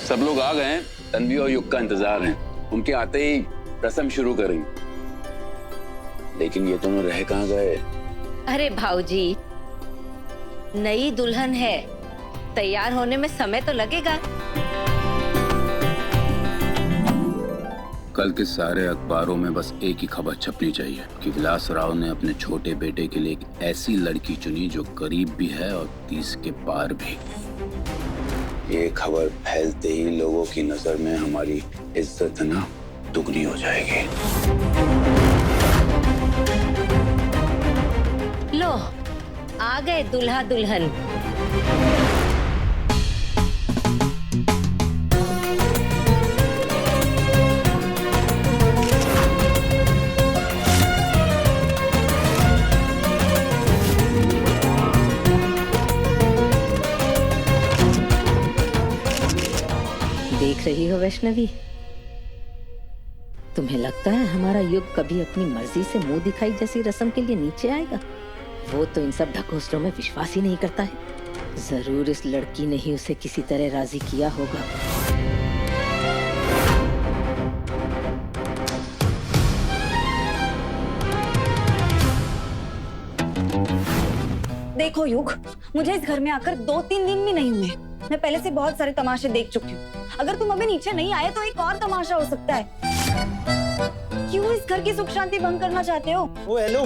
सब लोग आ गए हैं, तन्वी और युग का इंतजार है। उनके आते ही रस्म शुरू करेंगे। लेकिन ये दोनों रह कहाँ गए? अरे भाऊजी, नई दुल्हन है, तैयार होने में समय तो लगेगा। कल के सारे अखबारों में बस एक ही खबर छपनी चाहिए कि विलास राव ने अपने छोटे बेटे के लिए एक ऐसी लड़की चुनी जो गरीब भी है और 30 के पार भी। ये खबर फैलते ही लोगों की नजर में हमारी इज्जत ना दुगनी हो जाएगी। लो, आ गए दूल्हा दुल्हन। देख रही हो वैष्णवी, तुम्हें लगता है हमारा युग कभी अपनी मर्जी से मुंह दिखाई जैसी रस्म के लिए नीचे आएगा? वो तो इन सब ढकोसलों में विश्वास ही नहीं करता है। जरूर इस लड़की ने ही उसे किसी तरह राजी किया होगा। देखो युग, मुझे इस घर में आकर 2-3 दिन भी नहीं हुए। मैं पहले से बहुत सारे तमाशे देख चुकी हूँ। अगर तुम अभी नीचे नहीं आए तो एक और तमाशा हो सकता है। क्यों इस घर की सुख शांति भंग करना चाहते हो? ओ हेलो,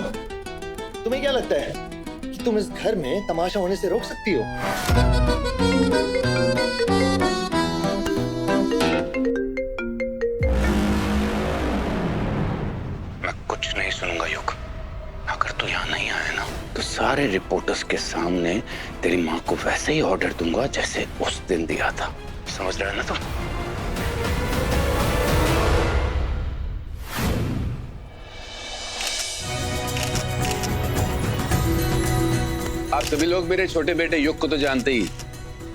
तुम्हें क्या लगता है कि तुम इस घर में तमाशा होने से रोक सकती हो? मैं कुछ नहीं सुनूंगा युग। अगर तू यहाँ नहीं आया ना तो सारे रिपोर्टर्स के सामने तेरी माँ को वैसे ही ऑर्डर दूंगा जैसे उस दिन दिया था। समझ रहा है ना तू? आप सभी लोग मेरे छोटे बेटे युग को तो जानते ही,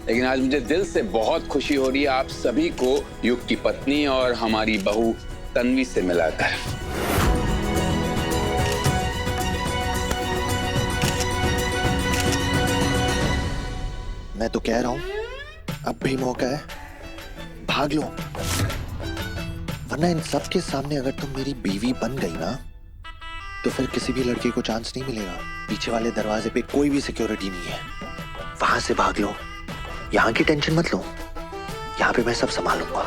लेकिन आज मुझे दिल से बहुत खुशी हो रही है आप सभी को युग की पत्नी और हमारी बहू तन्वी से मिलाकर। मैं तो कह रहा हूँ अब भी मौका है, भाग लो। वरना इन सब के सामने अगर तुम मेरी बीवी बन गई ना तो फिर किसी भी लड़के को चांस नहीं मिलेगा। पीछे वाले दरवाजे पे कोई भी सिक्योरिटी नहीं है, वहां से भाग लो। यहाँ की टेंशन मत लो, यहाँ पे मैं सब संभालूंगा।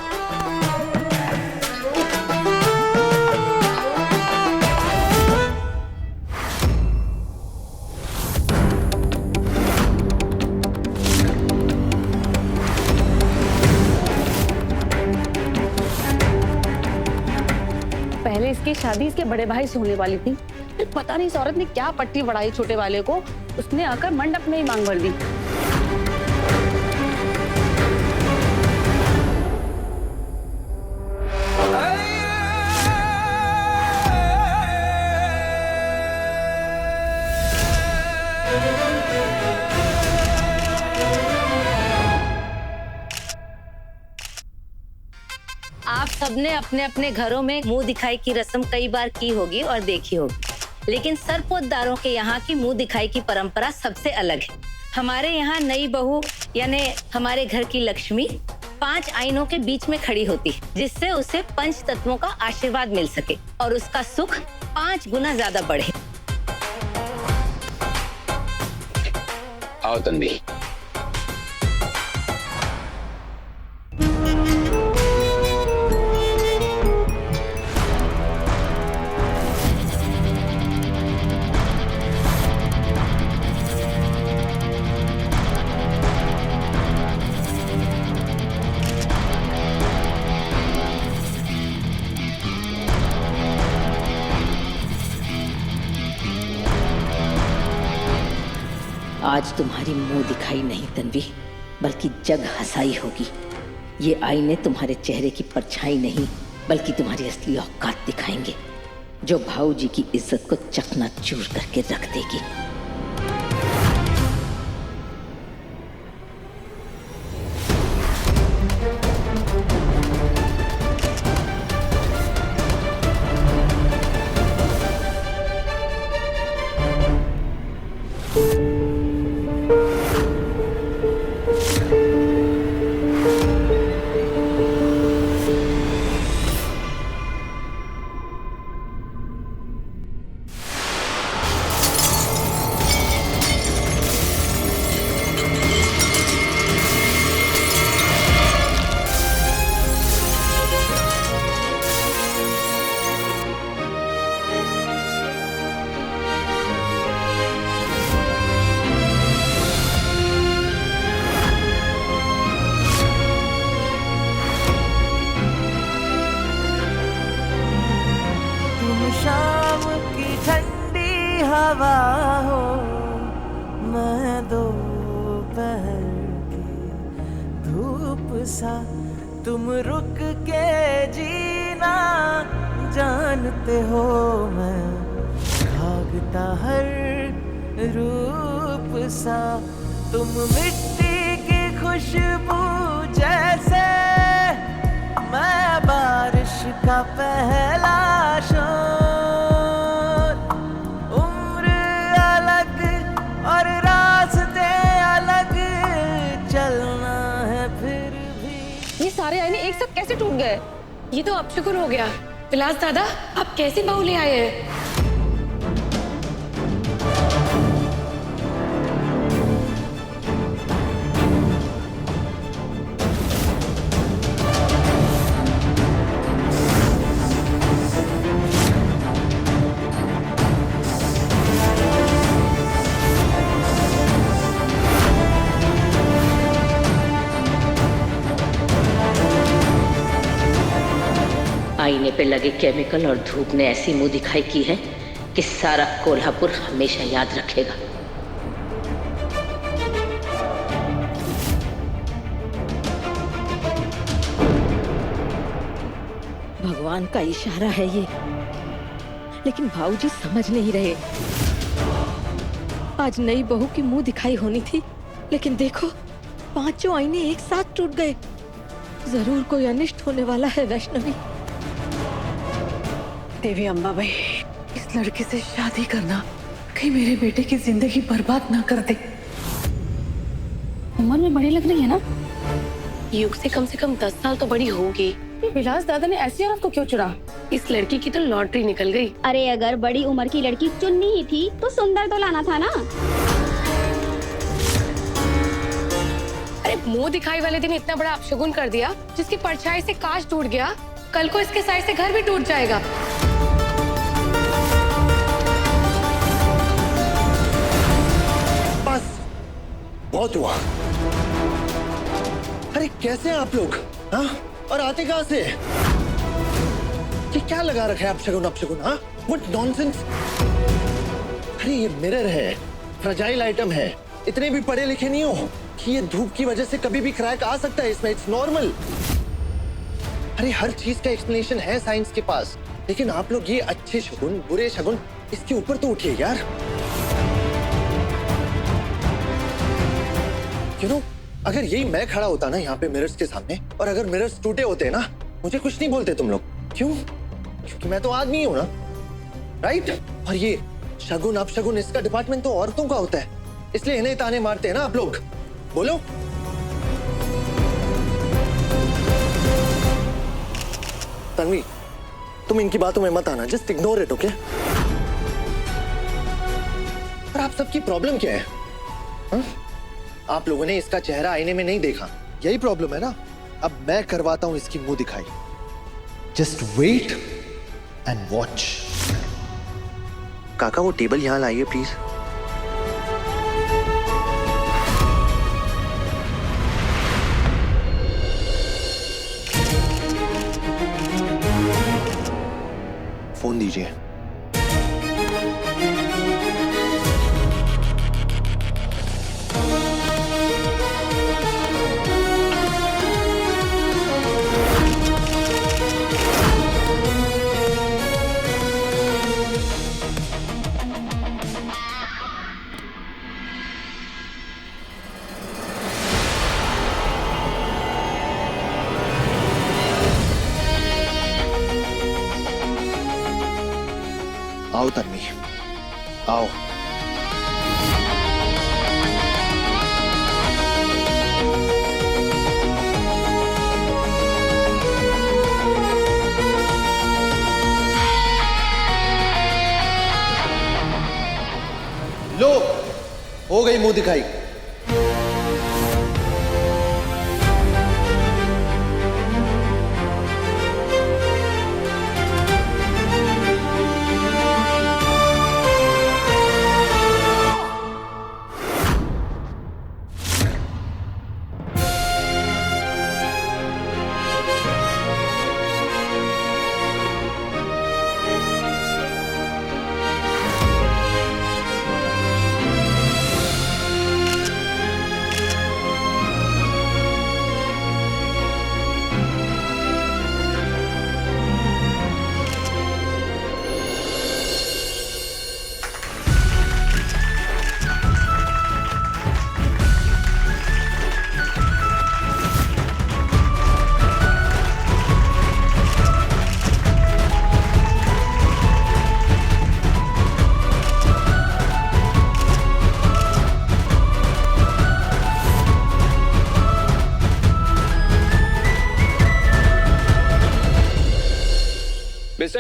पहले इसकी शादी इसके बड़े भाई से होने वाली थी, फिर पता नहीं इस औरत ने क्या पट्टी बढ़ाई छोटे वाले को, उसने आकर मंडप में ही मांग भर दी। आप सबने अपने अपने घरों में मुंह दिखाई की रस्म कई बार की होगी और देखी होगी, लेकिन सरपोतदारों के यहाँ की मुंह दिखाई की परंपरा सबसे अलग है। हमारे यहाँ नई बहू यानी हमारे घर की लक्ष्मी 5 आईनों के बीच में खड़ी होती है, जिससे उसे पंच तत्वों का आशीर्वाद मिल सके और उसका सुख 5 गुना ज्यादा बढ़े। आओ तन्वी। आज तुम्हारी मुंह दिखाई नहीं तन्वी, बल्कि जग हंसाई होगी। ये आईने तुम्हारे चेहरे की परछाई नहीं, बल्कि तुम्हारी असली औकात दिखाएंगे, जो भाऊ जी की इज्जत को चकनाचूर करके रख देगी। शाम की ठंडी हवा हो, मैं दोपहर की धूप सा, तुम रुक के जीना जानते हो, मैं भागता हर रूप सा, तुम मिट्टी की खुशबू जैसे, मैं बारिश का पहला शोर, उम्र अलग और रास्ते अलग, चलना है फिर भी। ये सारे आईने एक साथ कैसे टूट गए? ये तो अपशकुन हो गया। विलास दादा, आप कैसी बहू ले आए हैं? आईने पे लगे केमिकल और धूप ने ऐसी मुंह दिखाई की है कि सारा कोल्हापुर हमेशा याद रखेगा। भगवान का इशारा है ये, लेकिन भाऊजी समझ नहीं रहे। आज नई बहू की मुंह दिखाई होनी थी, लेकिन देखो पांचों आईने एक साथ टूट गए। जरूर कोई अनिष्ट होने वाला है वैष्णवी। देवी अम्बा भाई, इस लड़के से शादी करना कहीं मेरे बेटे की जिंदगी बर्बाद ना कर दे। उम्र में बड़ी लग रही है ना? युग से कम 10 साल तो बड़ी होगी। ये विलास दादा ने ऐसी औरत को क्यों चुना? इस लड़की की तो लॉटरी निकल गई। अरे अगर बड़ी उम्र की लड़की चुननी ही थी तो सुंदर तो लाना था ना। अरे मुंह दिखाई वाले दिन इतना बड़ा अपशगुन कर दिया, जिसकी परछाई से कांच टूट गया, कल को इसके साय से घर भी टूट जाएगा। बस बहुत हुआ। अरे कैसे हैं आप लोग? हाँ, और आते कहाँ से? ये क्या लगा रखा है अपशगुन? हाँ, व्हाट नॉनसेंस। अरे ये मिरर है, फ्रजाइल आइटम है। इतने भी पढ़े लिखे नहीं हो कि ये धूप की वजह से कभी भी क्रैक आ सकता है इसमें। It's normal. अरे हर चीज का एक्सप्लेनेशन है साइंस के पास, लेकिन आप लोग ये अच्छे शगुन बुरे शगुन इसके ऊपर तो उठिए यार। यू नो, अगर यही मैं खड़ा होता ना यहाँ पे मिरर्स के सामने, और अगर मिरर्स टूटे होते ना, मुझे कुछ नहीं बोलते तुम लोग। क्यों? क्योंकि मैं तो आदमी हूं ना, राइट? और ये शगुन अपशगुन इसका डिपार्टमेंट तो औरतों का होता है, इसलिए इन्हें ताने मारते हैं ना आप लोग। बोलो। तन्वी, तुम इनकी बातों में मत आना, जस्ट इग्नोर इट, ओके? और आप सबकी प्रॉब्लम क्या है? हा? आप लोगों ने इसका चेहरा आईने में नहीं देखा, यही प्रॉब्लम है ना। अब मैं करवाता हूं इसकी मुंह दिखाई। Just wait and watch. काका वो टेबल यहां लाइए प्लीज। फोन दीजिए। आओ तन्वी, आओ। लो, हो गई मुंह दिखाई।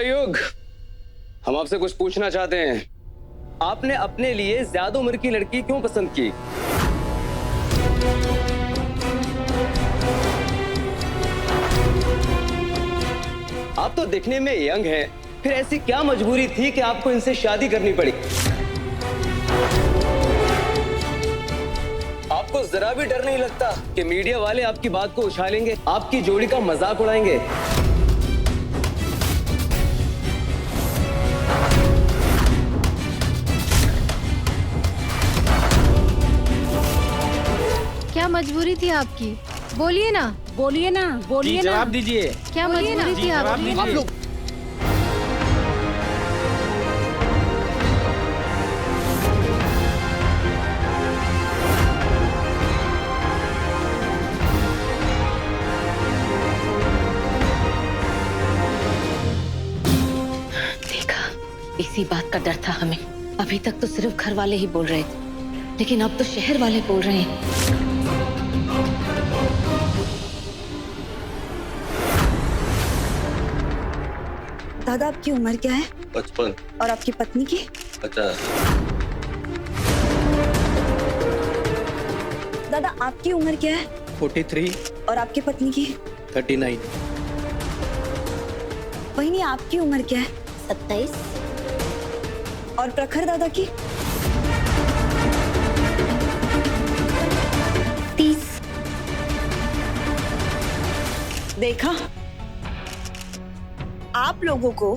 मिस्टर युग, हम आपसे कुछ पूछना चाहते हैं। आपने अपने लिए ज्यादा उम्र की लड़की क्यों पसंद की? आप तो दिखने में यंग हैं, फिर ऐसी क्या मजबूरी थी कि आपको इनसे शादी करनी पड़ी? आपको जरा भी डर नहीं लगता कि मीडिया वाले आपकी बात को उछालेंगे, आपकी जोड़ी का मजाक उड़ाएंगे? क्या मजबूरी थी आपकी? बोलिए ना, बोलिए ना, बोलिए ना, जवाब दीजिए। क्या मजबूरी थी आपकी? आप लोग देखा, इसी बात का डर था हमें। अभी तक तो सिर्फ घर वाले ही बोल रहे थे, लेकिन अब तो शहर वाले बोल रहे हैं। दादा, आपकी उम्र क्या है? 55। और आपकी पत्नी की? 50। दादा, आपकी उम्र क्या है? 43। और आपकी पत्नी की? 39। बहनी, आपकी उम्र क्या है? 27। और प्रखर दादा की? 30। देखा, आप लोगों को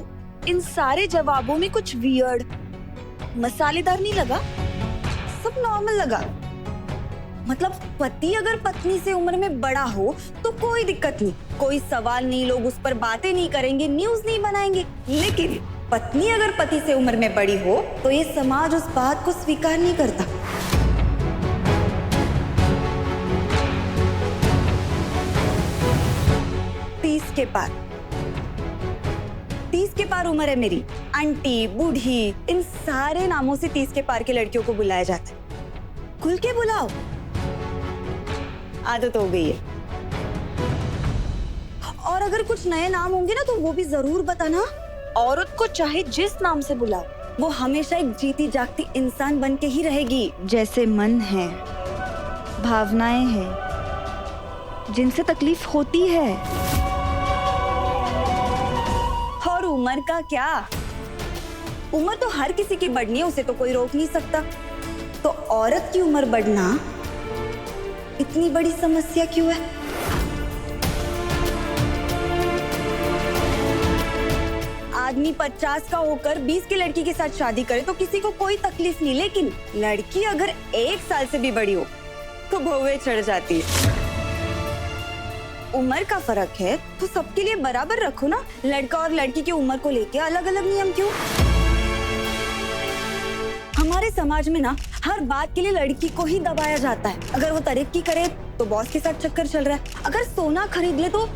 इन सारे जवाबों में कुछ वियर्ड, मसालेदार नहीं लगा? सब नॉर्मल लगा। मतलब पति अगर पत्नी से उम्र में बड़ा हो तो कोई दिक्कत नहीं, कोई सवाल नहीं, लोग उस पर बातें नहीं करेंगे, न्यूज नहीं बनाएंगे। लेकिन पत्नी अगर पति से उम्र में बड़ी हो तो ये समाज उस बात को स्वीकार नहीं करता। के पार 30 के पार उम्र है मेरी। आंटी, बूढ़ी, इन सारे नामों से 30 के पार की लड़कियों को बुलाया जाता है। खुल के बुलाओ, आदत हो गई है। और अगर कुछ नए नाम होंगे ना तो वो भी जरूर बताना। औरत को चाहे जिस नाम से बुलाओ, वो हमेशा एक जीती जागती इंसान बन के ही रहेगी, जैसे मन है, भावनाएं हैं, जिनसे तकलीफ होती है। और उम्र का क्या? उम्र तो हर किसी की बढ़नी है, उसे तो कोई रोक नहीं सकता। तो औरत की उम्र बढ़ना इतनी बड़ी समस्या क्यों है? आदमी 50 का होकर 20 की लड़की के साथ शादी करे तो किसी को कोई तकलीफ नहीं, लेकिन लड़की अगर 1 साल से भी बड़ी हो तो भौवें चढ़ जाती है। उम्र का फर्क है तो सबके लिए बराबर रखो ना। लड़का और लड़की की उम्र को लेके अलग अलग नियम क्यों? हमारे समाज में ना हर बात के लिए लड़की को ही दबाया जाता है। अगर वो तरक्की करे तो बॉस के साथ चक्कर चल रहा है, अगर सोना खरीद ले तो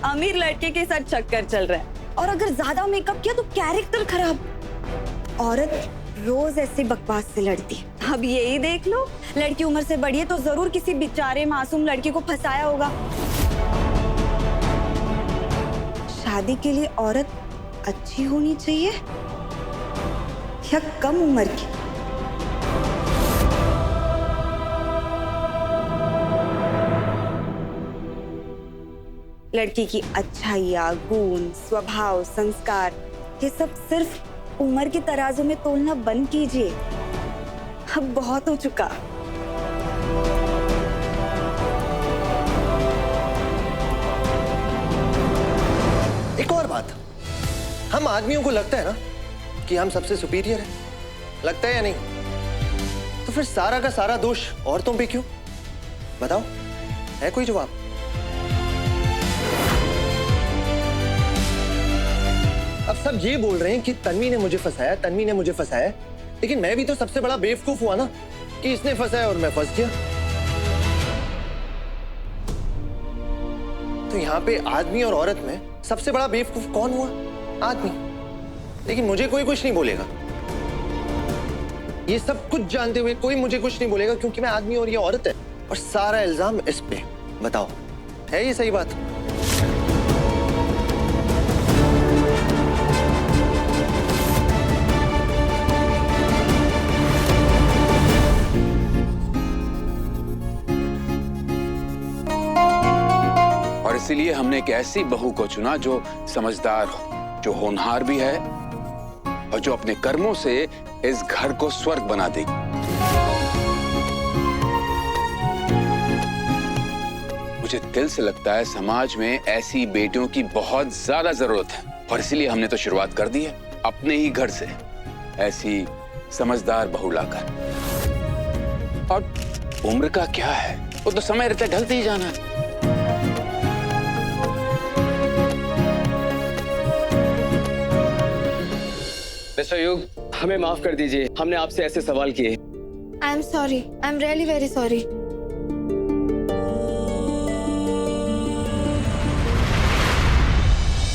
अमीर लड़के के साथ चक्कर चल रहा है, और अगर ज्यादा मेकअप किया तो कैरेक्टर खराब। औरत रोज ऐसे बकवास से लड़ती है। अब यही देख लो, लड़की उम्र से बड़ी है तो जरूर किसी बेचारे मासूम लड़के को फंसाया होगा। शादी के लिए औरत अच्छी होनी चाहिए या कम उम्र की? लड़की की अच्छाइयाँ, गुण, स्वभाव, संस्कार, ये सब सिर्फ उम्र के तराजू में तोलना बंद कीजिए। अब बहुत हो चुका। एक और बात, हम आदमियों को लगता है ना कि हम सबसे सुपीरियर हैं, लगता है या नहीं? तो फिर सारा का सारा दोष औरतों पे क्यों? बताओ, है कोई जवाब? अब सब ये बोल रहे हैं कि तन्वी ने मुझे फंसाया, तन्वी ने मुझे फंसाया, लेकिन मैं भी तो सबसे बड़ा बेवकूफ हुआ ना कि इसने फंसाया और मैं फंस गया। तो यहाँ पे आदमी और औरत में सबसे बड़ा बेवकूफ कौन हुआ? आदमी। लेकिन मुझे कोई कुछ नहीं बोलेगा। ये सब कुछ जानते हुए कोई मुझे कुछ नहीं बोलेगा क्योंकि मैं आदमी और ये औरत है, और सारा इल्जाम इस पे। बताओ, है ये सही बात? हमने एक ऐसी बहू को चुना जो समझदार हो, जो होनहार भी है और जो अपने कर्मों से इस घर को स्वर्ग बना देगी। मुझे दिल से लगता है समाज में ऐसी बेटियों की बहुत ज्यादा जरूरत है और इसीलिए हमने तो शुरुआत कर दी है अपने ही घर से ऐसी समझदार बहू लाकर। और उम्र का क्या है, वो तो समय रहता ढलते ही जाना है। मिस्टर युग, हमें माफ कर दीजिए, हमने आपसे ऐसे सवाल किए। I am sorry, I am really very sorry.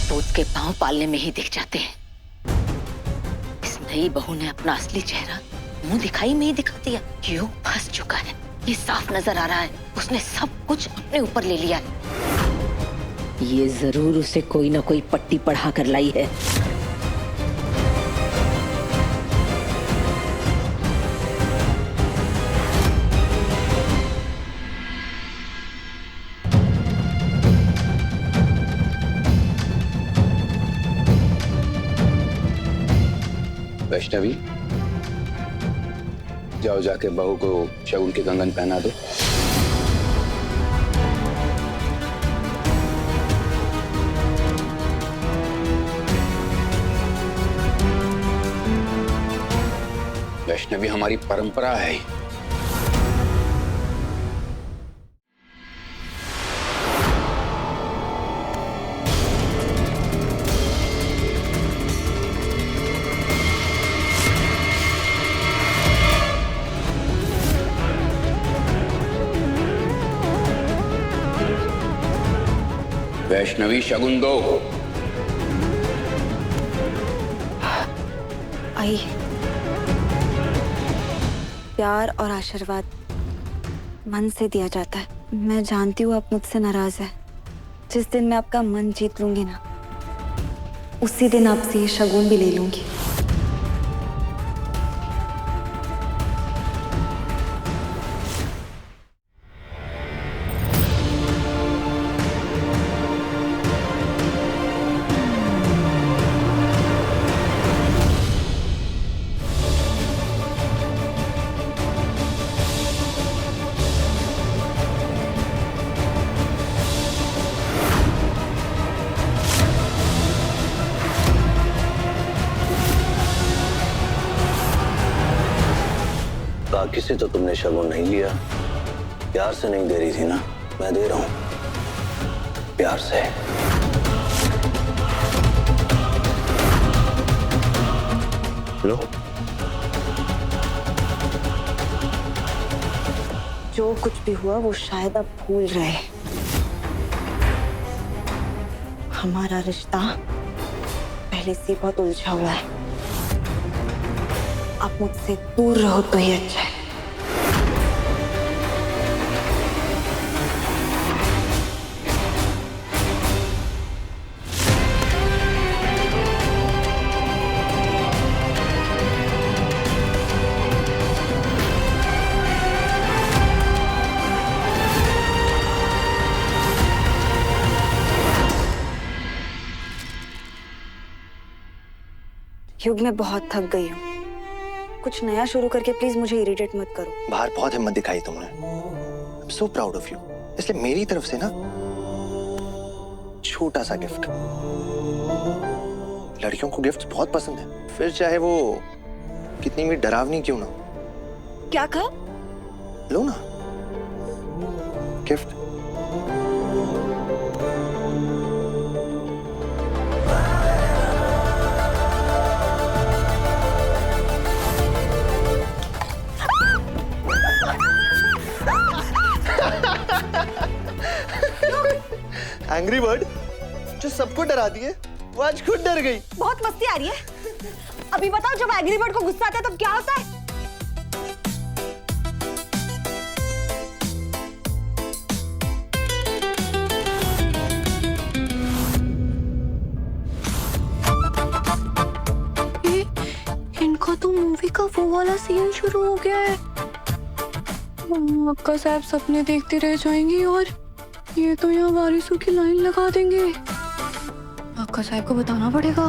दूध के पांव पालने में ही दिख जाते हैं। इस नई बहू ने अपना असली चेहरा मुंह दिखाई में ही दिखा दिया। युग फंस चुका है, ये साफ नजर आ रहा है। उसने सब कुछ अपने ऊपर ले लिया है। ये जरूर उसे कोई ना कोई पट्टी पढ़ा कर लाई है। वैष्णवी, जाओ जाके बहू को शगुन के कंगन पहना दो। वैष्णवी, हमारी परंपरा है। वैष्णवी, शगुन दो। आई, प्यार और आशीर्वाद मन से दिया जाता है। मैं जानती हूँ आप मुझसे नाराज है। जिस दिन मैं आपका मन जीत लूंगी ना, उसी दिन आपसे ये शगुन भी ले लूंगी। बाकी से तो तुमने शगुन नहीं लिया, प्यार से नहीं दे रही थी ना? मैं दे रहा हूं प्यार से। लो। जो कुछ भी हुआ वो शायद आप भूल रहे। हमारा रिश्ता पहले से बहुत उलझा हुआ है। आप मुझसे दूर रहो तो ही अच्छा है। युग, मैं बहुत थक गई हूँ। कुछ नया शुरू करके प्लीज मुझे इरिटेट मत करो। बाहर बहुत हिम्मत दिखाई तुमने। I'm so proud of you। इसलिए मेरी तरफ से ना छोटा सा गिफ्ट। लड़कियों को गिफ्ट बहुत पसंद है, फिर चाहे वो कितनी भी डरावनी क्यों ना। क्या कहा? लो ना गिफ्ट। एंग्री बर्ड जो सबको डरा दिए, वो आज खुद डर गई। बहुत मस्ती आ रही है। अभी बताओ, जब एंग्री बर्ड को गुस्सा आता है तब क्या होता है? इनका तो मूवी का वो वाला सीन शुरू हो गया है। अक्का साहब सपने देखती रह जाएंगी और ये तो यहाँ वारिसों की लाइन लगा देंगे। आका साहब को बताना पड़ेगा।